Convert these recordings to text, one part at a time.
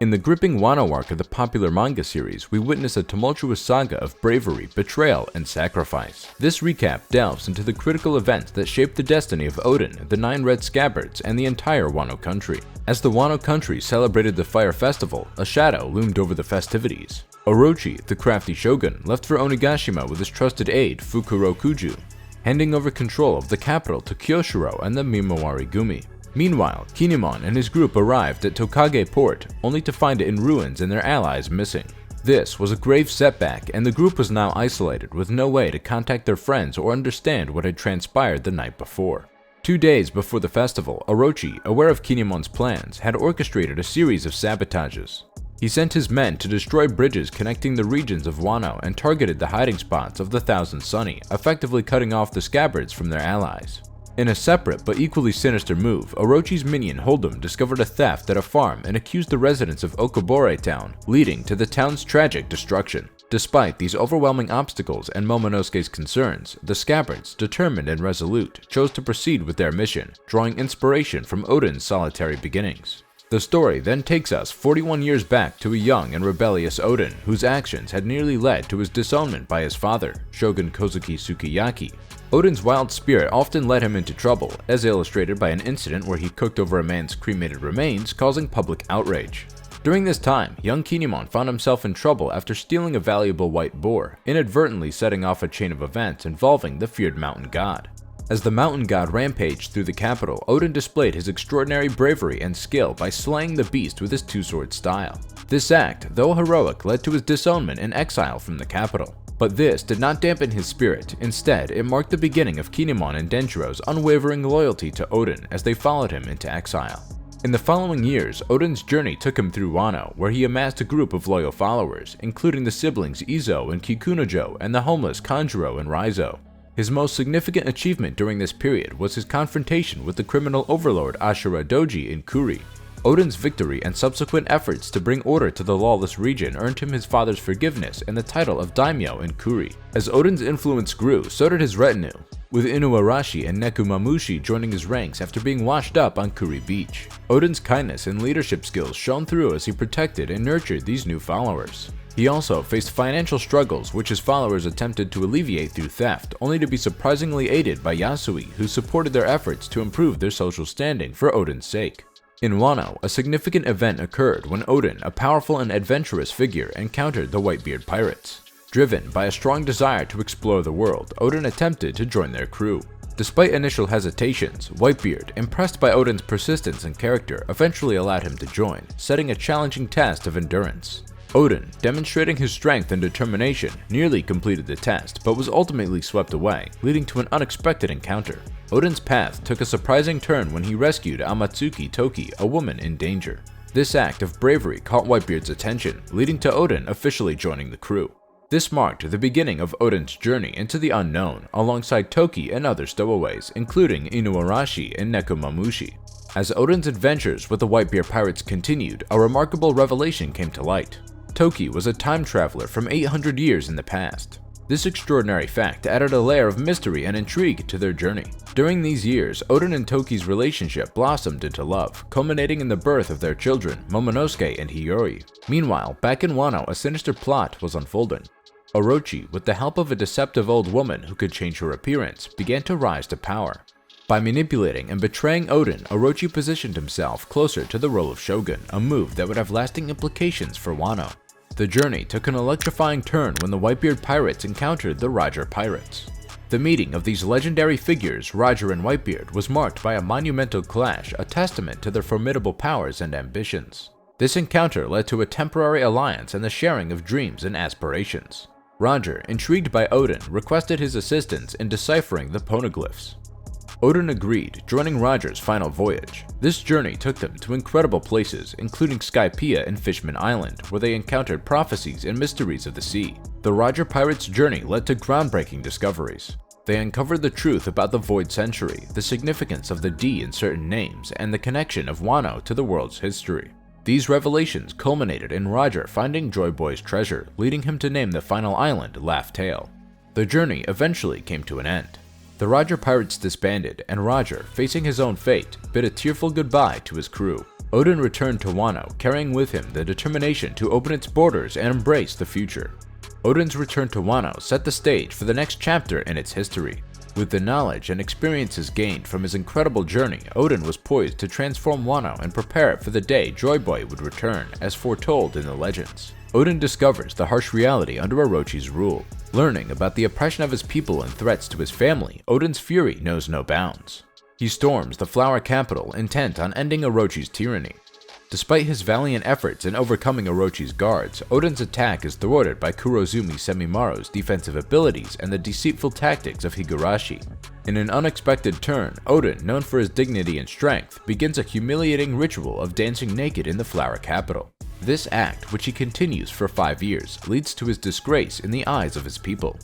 In the gripping Wano arc of the popular manga series, we witness a tumultuous saga of bravery, betrayal, and sacrifice. This recap delves into the critical events that shaped the destiny of Oden, the Nine Red Scabbards, and the entire Wano country. As the Wano country celebrated the Fire Festival, a shadow loomed over the festivities. Orochi, the crafty shogun, left for Onigashima with his trusted aide, Fukurokuju, handing over control of the capital to Kyoshiro and the Mimawari Gumi. Meanwhile, Kinemon and his group arrived at Tokage Port, only to find it in ruins and their allies missing. This was a grave setback, and the group was now isolated with no way to contact their friends or understand what had transpired the night before. 2 days before the festival, Orochi, aware of Kinemon's plans, had orchestrated a series of sabotages. He sent his men to destroy bridges connecting the regions of Wano and targeted the hiding spots of the Thousand Sunny, effectively cutting off the Scabbards from their allies. In a separate but equally sinister move, Orochi's minion Hold'em discovered a theft at a farm and accused the residents of Okobore town, leading to the town's tragic destruction. Despite these overwhelming obstacles and Momonosuke's concerns, the Scabbards, determined and resolute, chose to proceed with their mission, drawing inspiration from Oden's solitary beginnings. The story then takes us 41 years back to a young and rebellious Oden, whose actions had nearly led to his disownment by his father, Shogun Kozuki Sukiyaki. Oden's wild spirit often led him into trouble, as illustrated by an incident where he cooked over a man's cremated remains, causing public outrage. During this time, young Kinemon found himself in trouble after stealing a valuable white boar, inadvertently setting off a chain of events involving the feared mountain god. As the mountain god rampaged through the capital, Oden displayed his extraordinary bravery and skill by slaying the beast with his two-sword style. This act, though heroic, led to his disownment and exile from the capital. But this did not dampen his spirit. Instead, it marked the beginning of Kinemon and Denjiro's unwavering loyalty to Oden as they followed him into exile. In the following years, Oden's journey took him through Wano, where he amassed a group of loyal followers, including the siblings Izo and Kikunojo and the homeless Kanjuro and Raizo. His most significant achievement during this period was his confrontation with the criminal overlord Ashura Doji in Kuri. Oden's victory and subsequent efforts to bring order to the lawless region earned him his father's forgiveness and the title of daimyo in Kuri. As Oden's influence grew, so did his retinue, with Inuarashi and Nekomamushi joining his ranks after being washed up on Kuri Beach. Oden's kindness and leadership skills shone through as he protected and nurtured these new followers. He also faced financial struggles which his followers attempted to alleviate through theft, only to be surprisingly aided by Yasui, who supported their efforts to improve their social standing for Oden's sake. In Wano, a significant event occurred when Oden, a powerful and adventurous figure, encountered the Whitebeard pirates. Driven by a strong desire to explore the world, Oden attempted to join their crew. Despite initial hesitations, Whitebeard, impressed by Oden's persistence and character, eventually allowed him to join, setting a challenging test of endurance. Oden, demonstrating his strength and determination, nearly completed the test, but was ultimately swept away, leading to an unexpected encounter. Oden's path took a surprising turn when he rescued Amatsuki Toki, a woman in danger. This act of bravery caught Whitebeard's attention, leading to Oden officially joining the crew. This marked the beginning of Oden's journey into the unknown, alongside Toki and other stowaways, including Inuarashi and Nekomamushi. As Oden's adventures with the Whitebeard pirates continued, a remarkable revelation came to light. Toki was a time traveler from 800 years in the past. This extraordinary fact added a layer of mystery and intrigue to their journey. During these years, Oden and Toki's relationship blossomed into love, culminating in the birth of their children, Momonosuke and Hiyori. Meanwhile, back in Wano, a sinister plot was unfolding. Orochi, with the help of a deceptive old woman who could change her appearance, began to rise to power. By manipulating and betraying Oden, Orochi positioned himself closer to the role of shogun, a move that would have lasting implications for Wano. The journey took an electrifying turn when the Whitebeard pirates encountered the Roger pirates. The meeting of these legendary figures, Roger and Whitebeard, was marked by a monumental clash, a testament to their formidable powers and ambitions. This encounter led to a temporary alliance and the sharing of dreams and aspirations. Roger, intrigued by Oden, requested his assistance in deciphering the poneglyphs. Oden agreed, joining Roger's final voyage. This journey took them to incredible places, including Skypiea and Fishman Island, where they encountered prophecies and mysteries of the sea. The Roger pirates' journey led to groundbreaking discoveries. They uncovered the truth about the Void Century, the significance of the D in certain names, and the connection of Wano to the world's history. These revelations culminated in Roger finding Joy Boy's treasure, leading him to name the final island Laugh Tale. The journey eventually came to an end. The Roger pirates disbanded, and Roger, facing his own fate, bid a tearful goodbye to his crew. Odin returned to Wano, carrying with him the determination to open its borders and embrace the future. Odin's return to Wano set the stage for the next chapter in its history. With the knowledge and experiences gained from his incredible journey, Odin was poised to transform Wano and prepare it for the day Joy Boy would return, as foretold in the legends. Odin discovers the harsh reality under Orochi's rule. Learning about the oppression of his people and threats to his family, Odin's fury knows no bounds. He storms the Flower Capital, intent on ending Orochi's tyranny. Despite his valiant efforts in overcoming Orochi's guards, Odin's attack is thwarted by Kurozumi Semimaru's defensive abilities and the deceitful tactics of Higurashi. In an unexpected turn, Odin, known for his dignity and strength, begins a humiliating ritual of dancing naked in the Flower Capital. This act, which he continues for 5 years, leads to his disgrace in the eyes of his people.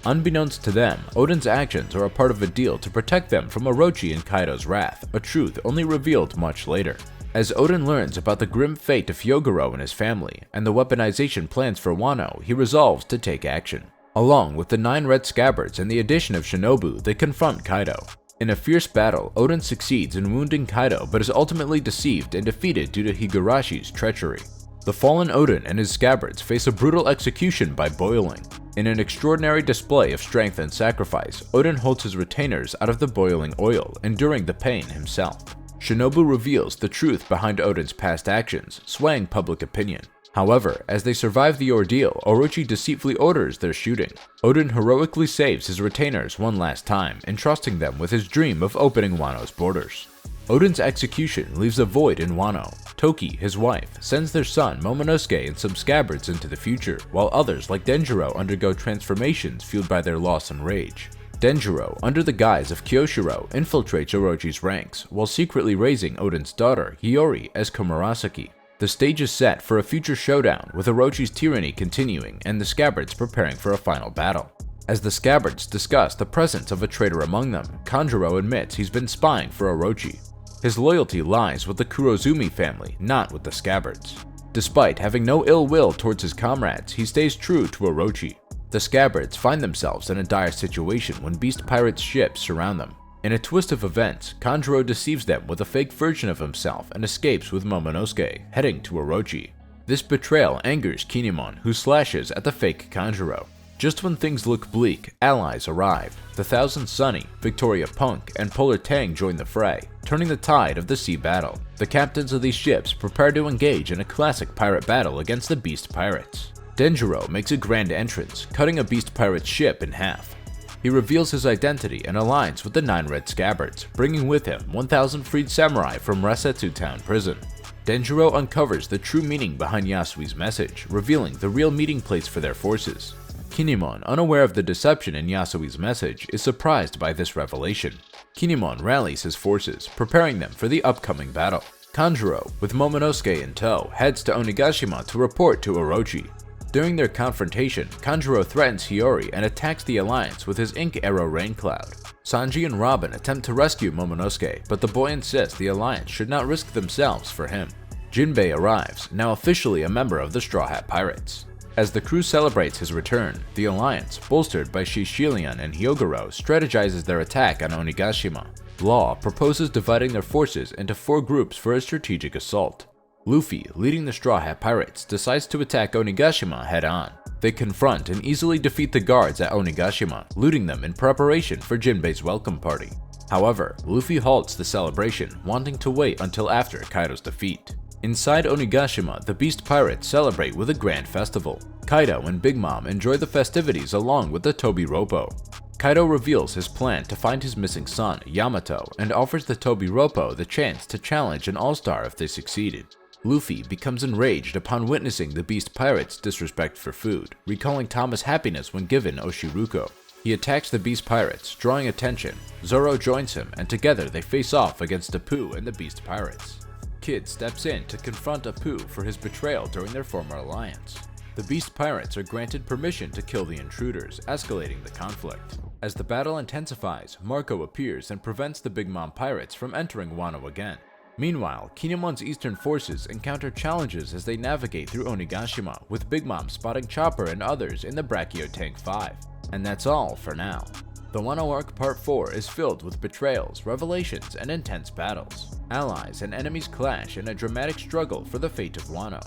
Unbeknownst to them, Odin's actions are a part of a deal to protect them from Orochi and Kaido's wrath, a truth only revealed much later. As Odin learns about the grim fate of Hyogoro and his family, and the weaponization plans for Wano, he resolves to take action. Along with the 9 red scabbards and the addition of Shinobu, they confront Kaido. In a fierce battle, Odin succeeds in wounding Kaido but is ultimately deceived and defeated due to Higurashi's treachery. The fallen Odin and his scabbards face a brutal execution by boiling. In an extraordinary display of strength and sacrifice, Odin holds his retainers out of the boiling oil, enduring the pain himself. Shinobu reveals the truth behind Odin's past actions, swaying public opinion. However, as they survive the ordeal, Orochi deceitfully orders their shooting. Odin heroically saves his retainers one last time, entrusting them with his dream of opening Wano's borders. Odin's execution leaves a void in Wano. Toki, his wife, sends their son Momonosuke and some scabbards into the future, while others like Denjiro undergo transformations fueled by their loss and rage. Denjiro, under the guise of Kyoshiro, infiltrates Orochi's ranks, while secretly raising Odin's daughter, Hiyori, as Komurasaki. The stage is set for a future showdown, with Orochi's tyranny continuing and the scabbards preparing for a final battle. As the scabbards discuss the presence of a traitor among them, Kanjuro admits he's been spying for Orochi. His loyalty lies with the Kurozumi family, not with the scabbards. Despite having no ill will towards his comrades, he stays true to Orochi. The scabbards find themselves in a dire situation when Beast Pirates' ships surround them. In a twist of events, Kanjuro deceives them with a fake version of himself and escapes with Momonosuke, heading to Orochi. This betrayal angers Kinemon, who slashes at the fake Kanjuro. Just when things look bleak, allies arrive. The Thousand Sunny, Victoria Punk, and Polar Tang join the fray, turning the tide of the sea battle. The captains of these ships prepare to engage in a classic pirate battle against the Beast Pirates. Denjiro makes a grand entrance, cutting a Beast Pirate's ship in half. He reveals his identity and aligns with the 9 red scabbards, bringing with him 1,000 freed samurai from Resetsu Town prison. Denjiro uncovers the true meaning behind Yasui's message, revealing the real meeting place for their forces. Kinemon, unaware of the deception in Yasui's message, is surprised by this revelation. Kinemon rallies his forces, preparing them for the upcoming battle. Kanjuro, with Momonosuke in tow, heads to Onigashima to report to Orochi. During their confrontation, Kanjuro threatens Hiyori and attacks the alliance with his ink arrow rain cloud. Sanji and Robin attempt to rescue Momonosuke, but the boy insists the alliance should not risk themselves for him. Jinbei arrives, now officially a member of the Straw Hat Pirates. As the crew celebrates his return, the alliance, bolstered by Shishilian and Hyogoro, strategizes their attack on Onigashima. Law proposes dividing their forces into 4 groups for a strategic assault. Luffy, leading the Straw Hat Pirates, decides to attack Onigashima head-on. They confront and easily defeat the guards at Onigashima, looting them in preparation for Jinbei's welcome party. However, Luffy halts the celebration, wanting to wait until after Kaido's defeat. Inside Onigashima, the Beast Pirates celebrate with a grand festival. Kaido and Big Mom enjoy the festivities along with the Tobiroppo. Kaido reveals his plan to find his missing son, Yamato, and offers the Tobiroppo the chance to challenge an all-star if they succeeded. Luffy becomes enraged upon witnessing the Beast Pirates' disrespect for food, recalling Tama's happiness when given Oshiruko. He attacks the Beast Pirates, drawing attention. Zoro joins him, and together they face off against Apoo and the Beast Pirates. Kid steps in to confront Apoo for his betrayal during their former alliance. The Beast Pirates are granted permission to kill the intruders, escalating the conflict. As the battle intensifies, Marco appears and prevents the Big Mom Pirates from entering Wano again. Meanwhile, Kinemon's eastern forces encounter challenges as they navigate through Onigashima, with Big Mom spotting Chopper and others in the Brachio Tank 5. And that's all for now. The Wano Arc Part 4 is filled with betrayals, revelations, and intense battles. Allies and enemies clash in a dramatic struggle for the fate of Wano.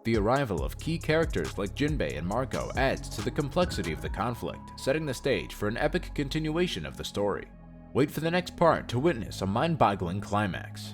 The arrival of key characters like Jinbei and Marco adds to the complexity of the conflict, setting the stage for an epic continuation of the story. Wait for the next part to witness a mind-boggling climax.